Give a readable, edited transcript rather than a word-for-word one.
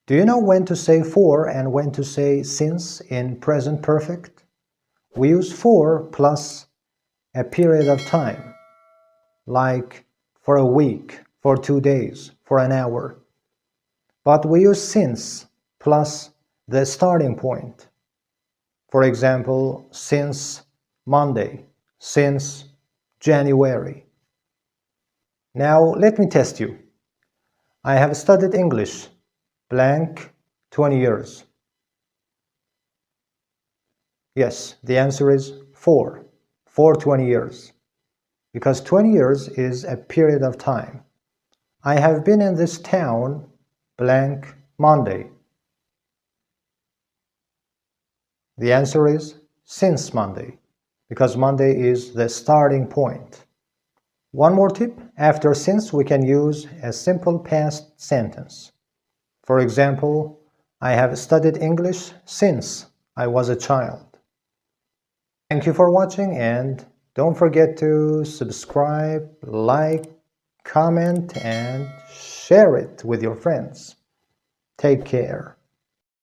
Do you know when to say for and when to say since in present perfect? We use for plus a period of time, like for a week, for 2 days, for an hour. But we use since plus the starting point. For example, since Monday, since January. Now let me test you. I have studied English blank 20 years. Yes, the answer is for 20 years. Because 20 years is a period of time. I have been in this town blank Monday. The answer is since Monday, because Monday is the starting point. One more tip, after since we can use a simple past sentence. For example, I have studied English since I was a child. Thank you for watching, and don't forget to subscribe, like, comment, and share it with your friends. Take care.